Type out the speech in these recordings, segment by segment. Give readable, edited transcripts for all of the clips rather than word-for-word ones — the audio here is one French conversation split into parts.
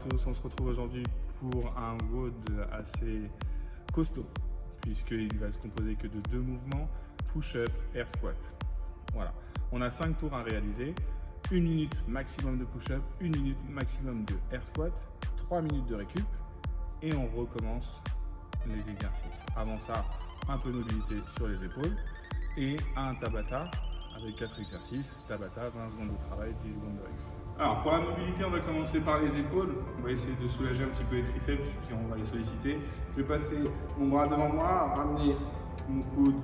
tous, on se retrouve aujourd'hui pour un WOD assez costaud puisqu'il va se composer que de 2 mouvements, push-up, air squat. Voilà, on a 5 tours à réaliser, 1 minute maximum de push-up, 1 minute maximum de air squat, 3 minutes de récup et on recommence les exercices. Avant ça, un peu de mobilité sur les épaules et un Tabata avec 4 exercices, Tabata, 20 secondes de travail, 10 secondes de récup. Alors pour la mobilité, on va commencer par les épaules. On va essayer de soulager un petit peu les triceps, puis on va les solliciter. Je vais passer mon bras devant moi, ramener mon coude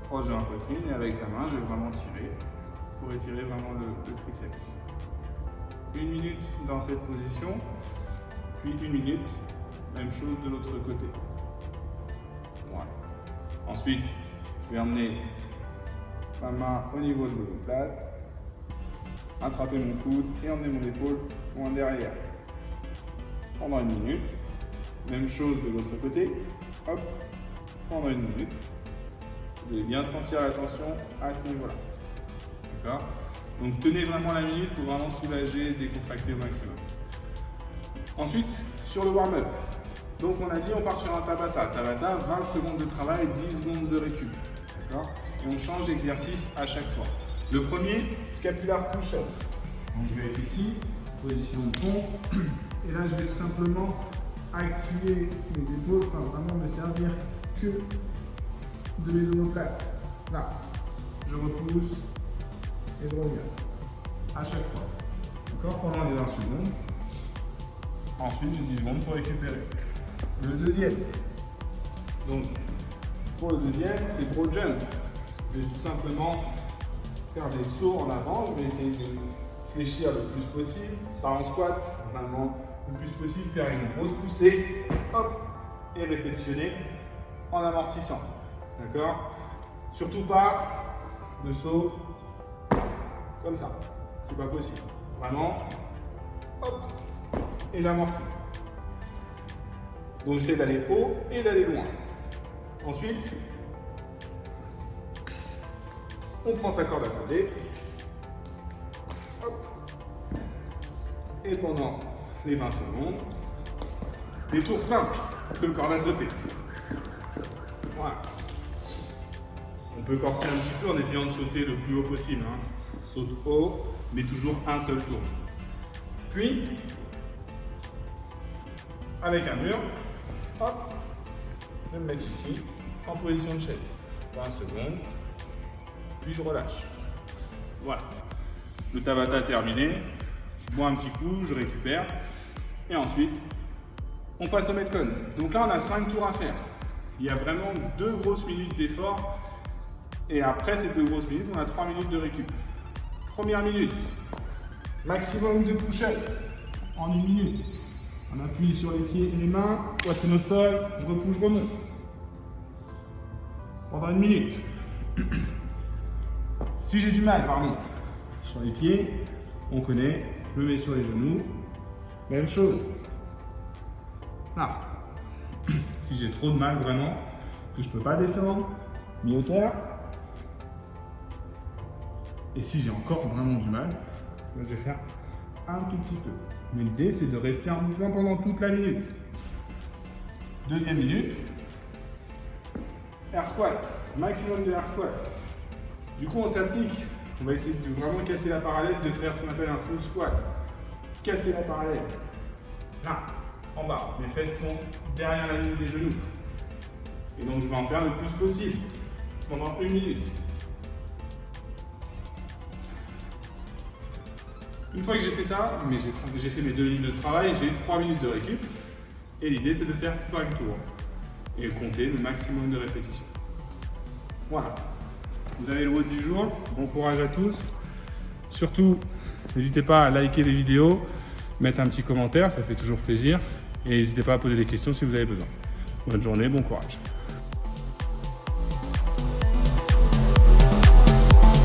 proche de la poitrine et avec la main, je vais vraiment tirer pour étirer vraiment le triceps. 1 minute dans cette position, puis 1 minute, même chose de l'autre côté. Voilà. Ensuite, je vais emmener ma main au niveau de l'omoplate, attraper mon coude et emmener mon épaule loin derrière. Pendant 1 minute, même chose de l'autre côté, hop, pendant 1 minute. Vous devez bien sentir la tension à ce niveau-là. D'accord? Donc tenez vraiment la minute pour vraiment soulager, décontracter au maximum. Ensuite, sur le warm-up. Donc on a dit on part sur un Tabata. Tabata, 20 secondes de travail, 10 secondes de récup. D'accord? Et on change d'exercice à chaque fois. Le premier, scapular push-up. Donc je vais être ici, position pont. Et là, je vais tout simplement activer mes épaules, enfin vraiment me servir que de mes omoplates. Là, je repousse et je reviens. À chaque fois. D'accord? Pendant les 20 secondes. Ensuite, j'ai 10 secondes pour récupérer. Le deuxième. Donc, pour le deuxième, c'est broad jump. Je vais tout simplement faire des sauts en avant. Je vais essayer de fléchir le plus possible. Pas en squat, normalement, le plus possible. Faire une grosse poussée. Hop, et réceptionner en amortissant. D'accord? Surtout pas de saut comme ça. C'est pas possible. Vraiment, hop, et j'amortis. Donc j'essaie d'aller haut et d'aller loin. Ensuite, on prend sa corde à sauter. Hop. Et pendant les 20 secondes, des tours simples de corde à sauter. Voilà. On peut corser un petit peu en essayant de sauter le plus haut possible. Saute haut, mais toujours un seul tour. Puis, avec un mur, hop, je vais me mettre ici, en position de chaise. 20 secondes, puis je relâche. Voilà. Le Tabata terminé, je bois un petit coup, je récupère, et ensuite, on passe au Metcon. Donc là, on a 5 tours à faire. Il y a vraiment 2 grosses minutes d'effort, et après ces 2 grosses minutes, on a 3 minutes de récup. Première minute, maximum de push-up en 1 minute. On appuie sur les pieds et les mains, poitrine au sol, je repousse, je remonte. Pendant 1 minute. Si j'ai du mal, sur les pieds, on connaît, je me mets sur les genoux. Même chose. Là. Si j'ai trop de mal vraiment, que je ne peux pas descendre, mi-hauteur. Et si j'ai encore vraiment du mal, je vais faire un tout petit peu. Mais l'idée, c'est de rester en mouvement pendant toute la minute. Deuxième minute, air squat, maximum de air squat. Du coup, on s'applique. On va essayer de vraiment casser la parallèle, de faire ce qu'on appelle un full squat. Casser la parallèle. Là, en bas. Mes fesses sont derrière la ligne des genoux. Et donc, je vais en faire le plus possible pendant 1 minute. Une fois que j'ai fait ça, j'ai fait mes 2 minutes de travail, j'ai 3 minutes de récup. Et l'idée, c'est de faire 5 tours. Et compter le maximum de répétitions. Voilà. Vous avez le WOD du jour. Bon courage à tous. Surtout, n'hésitez pas à liker les vidéos, mettre un petit commentaire, ça fait toujours plaisir. Et n'hésitez pas à poser des questions si vous avez besoin. Bonne journée, bon courage.